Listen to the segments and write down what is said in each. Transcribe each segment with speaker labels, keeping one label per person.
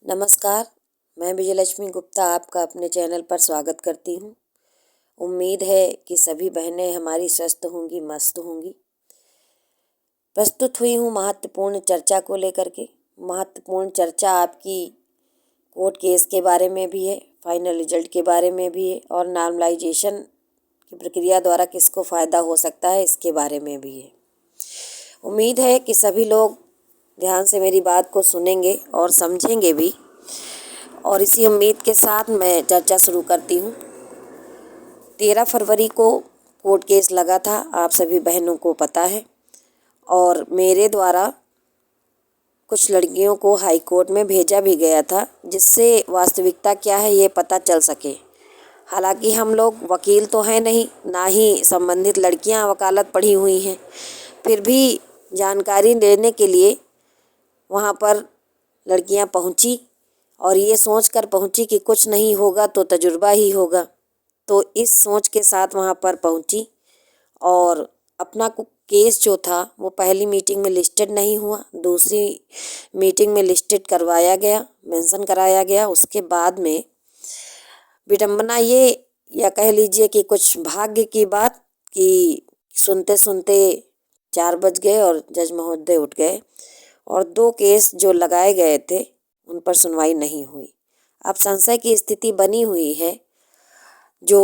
Speaker 1: नमस्कार, मैं विजयलक्ष्मी गुप्ता आपका अपने चैनल पर स्वागत करती हूँ। उम्मीद है कि सभी बहनें हमारी स्वस्थ होंगी, मस्त होंगी। प्रस्तुत हुई हूँ महत्वपूर्ण चर्चा को लेकर के। महत्वपूर्ण चर्चा आपकी कोर्ट केस के बारे में भी है, फाइनल रिजल्ट के बारे में भी है और नॉर्मलाइजेशन की प्रक्रिया द्वारा किसको फ़ायदा हो सकता है इसके बारे में भी है। उम्मीद है कि सभी लोग ध्यान से मेरी बात को सुनेंगे और समझेंगे भी, और इसी उम्मीद के साथ मैं चर्चा शुरू करती हूँ। 13 फरवरी को कोर्ट केस लगा था, आप सभी बहनों को पता है, और मेरे द्वारा कुछ लड़कियों को हाई कोर्ट में भेजा भी गया था, जिससे वास्तविकता क्या है ये पता चल सके। हालांकि हम लोग वकील तो हैं नहीं, ना ही संबंधित लड़कियां वकालत पढ़ी हुई हैं, फिर भी जानकारी लेने के लिए वहाँ पर लड़कियां पहुंची और ये सोच कर पहुंची कि कुछ नहीं होगा तो तजुर्बा ही होगा। तो इस सोच के साथ वहाँ पर पहुंची और अपना केस जो था वो पहली मीटिंग में लिस्टेड नहीं हुआ, दूसरी मीटिंग में लिस्टेड करवाया गया, मेंशन कराया गया। उसके बाद में विडंबना ये, या कह लीजिए कि कुछ भाग्य की बात, कि सुनते सुनते 4 बज गए और जज महोदय उठ गए और 2 केस जो लगाए गए थे उन पर सुनवाई नहीं हुई। अब संशय की स्थिति बनी हुई है। जो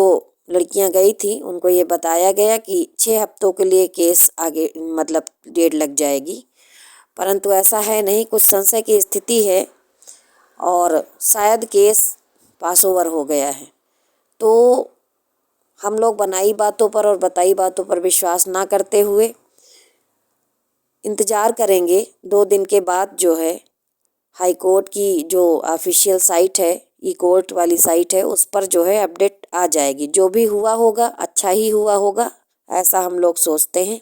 Speaker 1: लड़कियां गई थी उनको ये बताया गया कि 6 हफ्तों के लिए केस आगे मतलब डेट लग जाएगी, परंतु ऐसा है नहीं, कुछ संशय की स्थिति है और शायद केस पास ओवर हो गया है। तो हम लोग बनाई बातों पर और बताई बातों पर विश्वास ना करते हुए इंतज़ार करेंगे। 2 दिन के बाद जो है हाई कोर्ट की जो ऑफिशियल साइट है, ई कोर्ट वाली साइट है, उस पर जो है अपडेट आ जाएगी। जो भी हुआ होगा अच्छा ही हुआ होगा, ऐसा हम लोग सोचते हैं।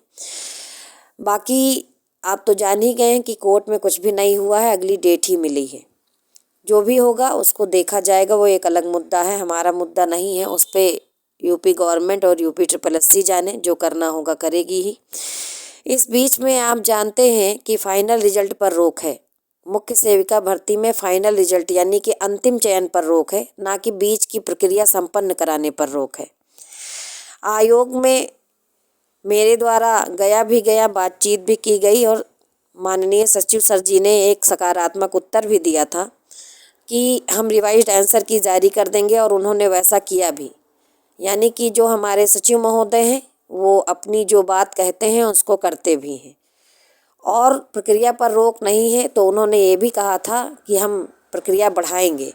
Speaker 1: बाकी आप तो जान ही गए हैं कि कोर्ट में कुछ भी नहीं हुआ है, अगली डेट ही मिली है। जो भी होगा उसको देखा जाएगा, वो एक अलग मुद्दा है, हमारा मुद्दा नहीं है। उस पर यूपी गवर्नमेंट और यूपी SSSC जाने, जो करना होगा करेगी ही। इस बीच में आप जानते हैं कि फाइनल रिजल्ट पर रोक है। मुख्य सेविका भर्ती में फाइनल रिजल्ट यानी कि अंतिम चयन पर रोक है, ना कि बीच की प्रक्रिया संपन्न कराने पर रोक है। आयोग में मेरे द्वारा गया, बातचीत भी की गई और माननीय सचिव सर जी ने एक सकारात्मक उत्तर भी दिया था कि हम रिवाइज्ड आंसर की जारी कर देंगे, और उन्होंने वैसा किया भी। यानी कि जो हमारे सचिव महोदय हैं वो अपनी जो बात कहते हैं उसको करते भी हैं, और प्रक्रिया पर रोक नहीं है। तो उन्होंने ये भी कहा था कि हम प्रक्रिया बढ़ाएंगे,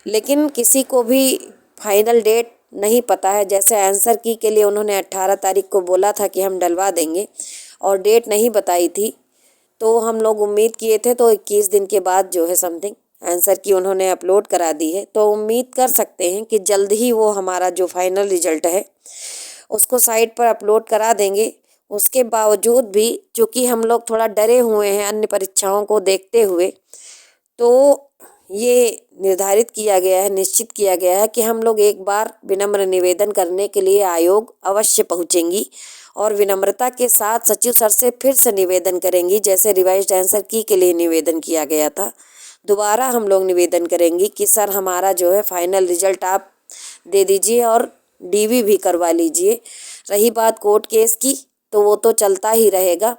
Speaker 1: लेकिन किसी को भी फाइनल डेट नहीं पता है। जैसे आंसर की के लिए उन्होंने 18 तारीख को बोला था कि हम डलवा देंगे और डेट नहीं बताई थी, तो हम लोग उम्मीद किए थे। तो 21 दिन के बाद जो है समथिंग आंसर की उन्होंने अपलोड करा दी है, तो उम्मीद कर सकते हैं कि जल्द ही वो हमारा जो फाइनल रिजल्ट है उसको साइट पर अपलोड करा देंगे। उसके बावजूद भी चूँकि हम लोग थोड़ा डरे हुए हैं अन्य परीक्षाओं को देखते हुए, तो ये निर्धारित किया गया है, निश्चित किया गया है कि हम लोग एक बार विनम्र निवेदन करने के लिए आयोग अवश्य पहुंचेंगी और विनम्रता के साथ सचिव सर से फिर से निवेदन करेंगी। जैसे रिवाइज्ड आंसर की के लिए निवेदन किया गया था, दोबारा हम लोग निवेदन करेंगी कि सर हमारा जो है फाइनल रिजल्ट आप दे दीजिए और DV भी करवा लीजिए। रही बात कोर्ट केस की, तो वो तो चलता ही रहेगा,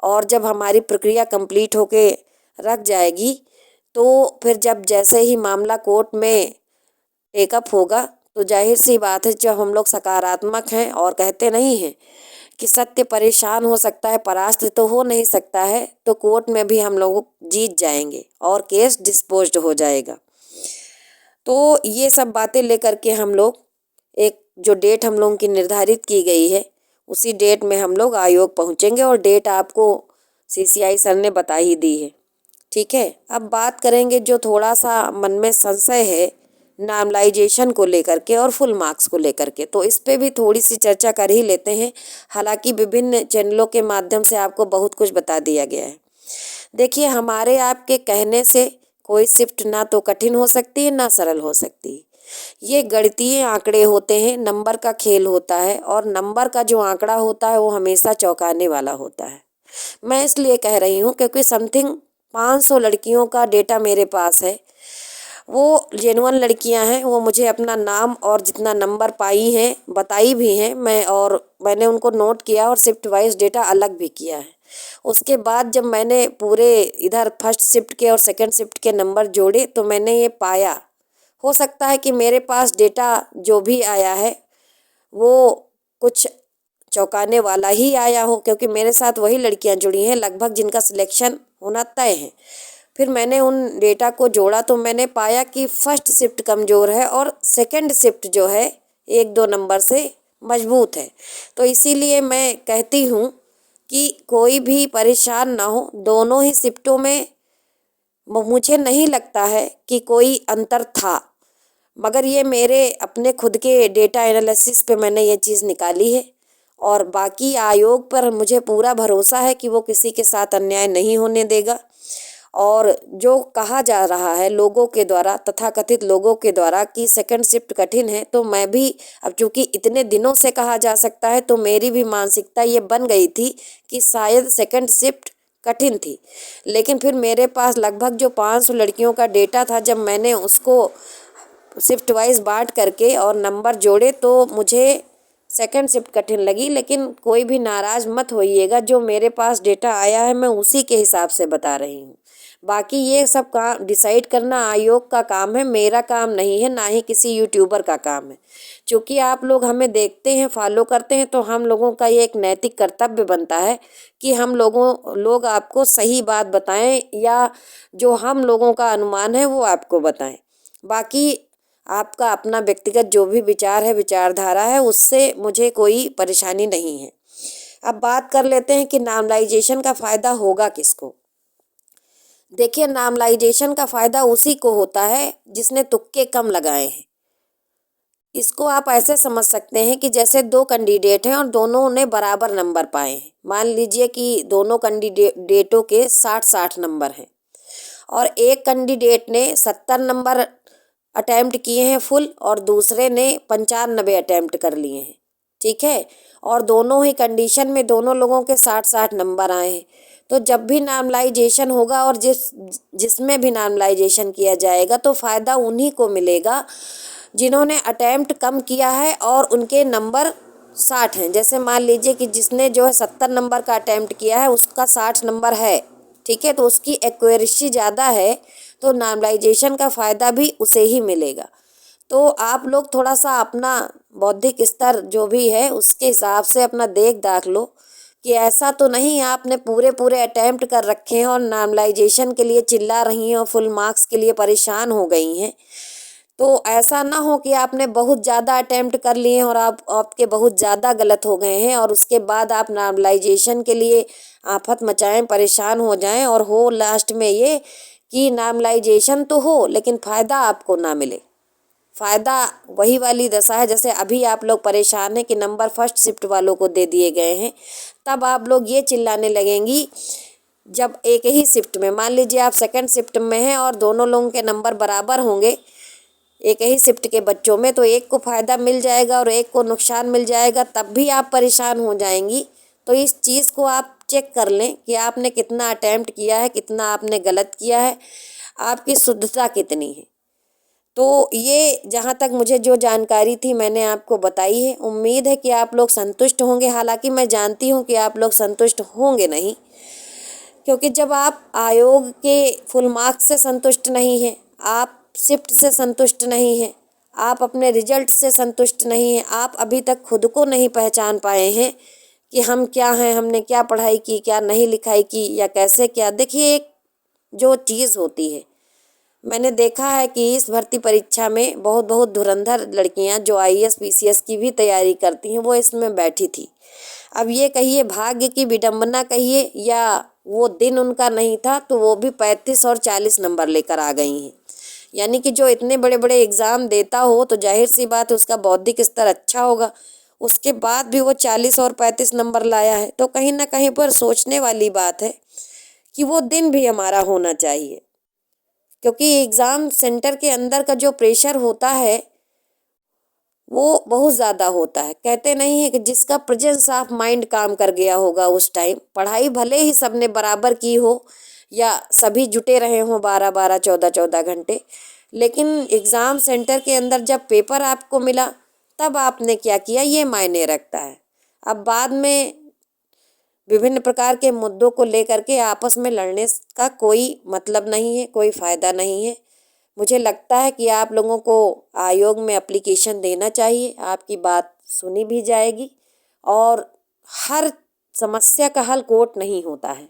Speaker 1: और जब हमारी प्रक्रिया कंप्लीट होके रख जाएगी तो फिर जब जैसे ही मामला कोर्ट में टेकअप होगा, तो जाहिर सी बात है, जब हम लोग सकारात्मक हैं और कहते नहीं हैं कि सत्य परेशान हो सकता है, परास्त तो हो नहीं सकता है, तो कोर्ट में भी हम लोग जीत जाएंगे और केस डिस्पोज्ड हो जाएगा। तो ये सब बातें लेकर के हम लोग एक जो डेट हम लोगों की निर्धारित की गई है उसी डेट में हम लोग आयोग पहुंचेंगे, और डेट आपको CCI सर ने बता ही दी है। ठीक है, अब बात करेंगे जो थोड़ा सा मन में संशय है नॉर्मलाइजेशन को लेकर के और फुल मार्क्स को लेकर के, तो इस पे भी थोड़ी सी चर्चा कर ही लेते हैं। हालांकि विभिन्न चैनलों के माध्यम से आपको बहुत कुछ बता दिया गया है। देखिए, हमारे आपके कहने से कोई शिफ्ट ना तो कठिन हो सकती है ना सरल हो सकती है। ये गणितीय आंकड़े होते हैं, नंबर का खेल होता है, और नंबर का जो आंकड़ा होता है वो हमेशा चौंकाने वाला होता है। मैं इसलिए कह रही हूँ क्योंकि समथिंग 500 लड़कियों का डेटा मेरे पास है। वो जेन्युइन लड़कियां हैं, वो मुझे अपना नाम और जितना नंबर पाई हैं बताई भी हैं मैंने उनको नोट किया और शिफ्ट वाइज डेटा अलग भी किया है। उसके बाद जब मैंने पूरे इधर फर्स्ट शिफ्ट के और सेकंड शिफ्ट के नंबर जोड़े तो मैंने ये पाया, हो सकता है कि मेरे पास डेटा जो भी आया है वो कुछ चौंकाने वाला ही आया हो, क्योंकि मेरे साथ वही लड़कियां जुड़ी हैं लगभग जिनका सिलेक्शन होना तय है। फिर मैंने उन डेटा को जोड़ा तो मैंने पाया कि फर्स्ट शिफ्ट कमज़ोर है और सेकंड शिफ्ट जो है 1-2 नंबर से मजबूत है। तो इसीलिए मैं कहती हूँ कि कोई भी परेशान ना हो, दोनों ही शिफ्टों में मुझे नहीं लगता है कि कोई अंतर था, मगर ये मेरे अपने खुद के डेटा एनालिसिस पे मैंने ये चीज़ निकाली है और बाकी आयोग पर मुझे पूरा भरोसा है कि वो किसी के साथ अन्याय नहीं होने देगा। और जो कहा जा रहा है लोगों के द्वारा, तथाकथित लोगों के द्वारा कि सेकंड शिफ्ट कठिन है, तो मैं भी अब चूँकि इतने दिनों से कहा जा सकता है तो मेरी भी मानसिकता ये बन गई थी कि शायद सेकंड शिफ्ट कठिन थी। लेकिन फिर मेरे पास लगभग जो 500 लड़कियों का डेटा था, जब मैंने उसको शिफ्ट वाइज बांट करके और नंबर जोड़े तो मुझे सेकंड शिफ्ट कठिन लगी। लेकिन कोई भी नाराज़ मत होइएगा, जो मेरे पास डेटा आया है मैं उसी के हिसाब से बता रही हूँ। बाकी ये सब काम डिसाइड करना आयोग का काम है, मेरा काम नहीं है, ना ही किसी यूट्यूबर का काम है। क्योंकि आप लोग हमें देखते हैं, फॉलो करते हैं, तो हम लोगों का ये एक नैतिक कर्तव्य बनता है कि हम लोग आपको सही बात बताएं या जो हम लोगों का अनुमान है वो आपको बताएं। बाकी आपका अपना व्यक्तिगत जो भी विचार है, विचारधारा है, उससे मुझे कोई परेशानी नहीं है। अब बात कर लेते हैं कि नॉर्मलाइजेशन का फ़ायदा होगा किसको। देखिए, नॉर्मलाइजेशन का फ़ायदा उसी को होता है जिसने तुक्के कम लगाए हैं। इसको आप ऐसे समझ सकते हैं कि जैसे 2 कैंडिडेट हैं और दोनों ने बराबर नंबर पाए हैं। मान लीजिए कि दोनों कैंडिडेटों के 60-60 नंबर हैं और एक कैंडिडेट ने 70 नंबर अटैम्प्ट किए हैं फुल और दूसरे ने 95 अटैम्प्ट कर लिए हैं, ठीक है। और दोनों ही कंडीशन में दोनों लोगों के 60-60 नंबर आए हैं। तो जब भी नॉर्मलाइजेशन होगा और जिसमें भी नॉर्मलाइजेशन किया जाएगा तो फ़ायदा उन्हीं को मिलेगा जिन्होंने अटैम्प्ट कम किया है और उनके नंबर 60 हैं। जैसे मान लीजिए कि जिसने जो है 70 नंबर का अटैम्प्ट किया है उसका 60 नंबर है, ठीक है, तो उसकी एक्यूरेसी ज़्यादा है, तो नॉर्मलाइजेशन का फ़ायदा भी उसे ही मिलेगा। तो आप लोग थोड़ा सा अपना बौद्धिक स्तर जो भी है उसके हिसाब से अपना देख दाख लो कि ऐसा तो नहीं आपने पूरे अटैम्प्ट कर रखे हैं और नॉर्मलाइजेशन के लिए चिल्ला रही हैं और फुल मार्क्स के लिए परेशान हो गई हैं। तो ऐसा ना हो कि आपने बहुत ज़्यादा अटैम्प्ट कर लिए हैं और आपके बहुत ज़्यादा गलत हो गए हैं और उसके बाद आप नॉर्मलाइजेशन के लिए आफत मचाएं, परेशान हो जाएं और हो लास्ट में ये कि नॉर्मलाइजेशन तो हो लेकिन फ़ायदा आपको ना मिले। फ़ायदा वही वाली दशा है जैसे अभी आप लोग परेशान हैं कि नंबर फर्स्ट शिफ्ट वालों को दे दिए गए हैं, तब आप लोग ये चिल्लाने लगेंगी जब एक ही शिफ्ट में, मान लीजिए आप सेकंड शिफ्ट में हैं और दोनों लोगों के नंबर बराबर होंगे एक ही शिफ्ट के बच्चों में, तो एक को फ़ायदा मिल जाएगा और एक को नुकसान मिल जाएगा, तब भी आप परेशान हो जाएंगी। तो इस चीज़ को आप चेक कर लें कि आपने कितना अटैम्प्ट किया है, कितना आपने गलत किया है, आपकी शुद्धता कितनी है। तो ये जहाँ तक मुझे जो जानकारी थी मैंने आपको बताई है। उम्मीद है कि आप लोग संतुष्ट होंगे, हालांकि मैं जानती हूँ कि आप लोग संतुष्ट होंगे नहीं, क्योंकि जब आप आयोग के फुल मार्क्स से संतुष्ट नहीं हैं, आप शिफ्ट से संतुष्ट नहीं हैं, आप अपने रिजल्ट से संतुष्ट नहीं हैं, आप अभी तक खुद को नहीं पहचान पाए हैं कि हम क्या हैं, हमने क्या पढ़ाई की, क्या नहीं लिखाई की या कैसे क्या। देखिए, एक जो चीज़ होती है, मैंने देखा है कि इस भर्ती परीक्षा में बहुत धुरंधर लड़कियां जो IAS PCS की भी तैयारी करती हैं वो इसमें बैठी थी। अब ये कहिए भाग्य की विडंबना कहिए या वो दिन उनका नहीं था, तो वो भी 35 और 40 नंबर लेकर आ गई हैं। यानी कि जो इतने बड़े एग्ज़ाम देता हो तो जाहिर सी बात है उसका बौद्धिक स्तर अच्छा होगा, उसके बाद भी वो 40 और 35 नंबर लाया है। तो कहीं ना कहीं पर सोचने वाली बात है कि वो दिन भी हमारा होना चाहिए, क्योंकि एग्ज़ाम सेंटर के अंदर का जो प्रेशर होता है वो बहुत ज़्यादा होता है। कहते नहीं है कि जिसका प्रेजेंस ऑफ माइंड काम कर गया होगा उस टाइम, पढ़ाई भले ही सबने बराबर की हो या सभी जुटे रहे हों 12-12, 14-14 घंटे, लेकिन एग्ज़ाम सेंटर के अंदर जब पेपर आपको मिला तब आपने क्या किया ये मायने रखता है। अब बाद में विभिन्न प्रकार के मुद्दों को लेकर के आपस में लड़ने का कोई मतलब नहीं है, कोई फ़ायदा नहीं है। मुझे लगता है कि आप लोगों को आयोग में एप्लीकेशन देना चाहिए, आपकी बात सुनी भी जाएगी और हर समस्या का हल कोर्ट नहीं होता है।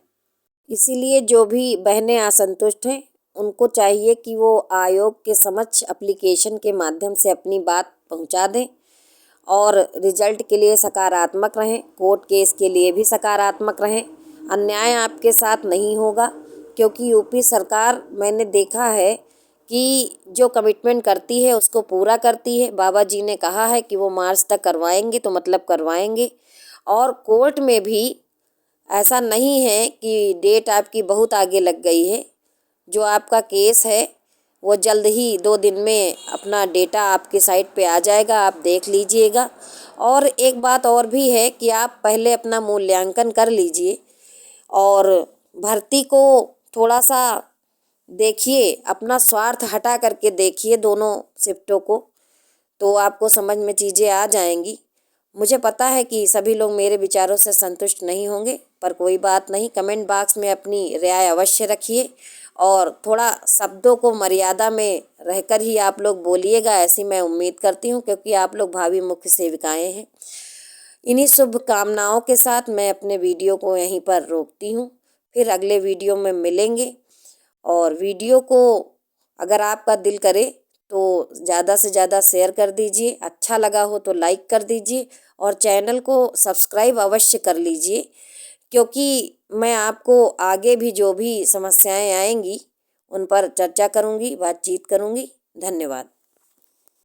Speaker 1: इसीलिए जो भी बहनें असंतुष्ट हैं उनको चाहिए कि वो आयोग के समक्ष एप्लीकेशन के माध्यम से अपनी बात पहुंचा दें और रिजल्ट के लिए सकारात्मक रहें, कोर्ट केस के लिए भी सकारात्मक रहें। अन्याय आपके साथ नहीं होगा, क्योंकि यूपी सरकार मैंने देखा है कि जो कमिटमेंट करती है उसको पूरा करती है। बाबा जी ने कहा है कि वो मार्च तक करवाएंगे तो मतलब करवाएंगे। और कोर्ट में भी ऐसा नहीं है कि डेट आपकी बहुत आगे लग गई है। जो आपका केस है वो जल्द ही 2 दिन में अपना डेटा आपके साइट पे आ जाएगा, आप देख लीजिएगा। और एक बात और भी है कि आप पहले अपना मूल्यांकन कर लीजिए और भर्ती को थोड़ा सा देखिए, अपना स्वार्थ हटा करके देखिए दोनों शिफ्टों को, तो आपको समझ में चीज़ें आ जाएंगी। मुझे पता है कि सभी लोग मेरे विचारों से संतुष्ट नहीं होंगे, पर कोई बात नहीं, कमेंट बॉक्स में अपनी राय अवश्य रखिए और थोड़ा शब्दों को मर्यादा में रहकर ही आप लोग बोलिएगा, ऐसी मैं उम्मीद करती हूँ, क्योंकि आप लोग भावी मुख्य सेविकाएँ हैं। इन्हीं शुभकामनाओं के साथ मैं अपने वीडियो को यहीं पर रोकती हूँ। फिर अगले वीडियो में मिलेंगे। और वीडियो को अगर आपका दिल करे तो ज़्यादा से ज़्यादा शेयर कर दीजिए, अच्छा लगा हो तो लाइक कर दीजिए और चैनल को सब्सक्राइब अवश्य कर लीजिए, क्योंकि मैं आपको आगे भी जो भी समस्याएं आएंगी उन पर चर्चा करूंगी, बातचीत करूंगी। धन्यवाद।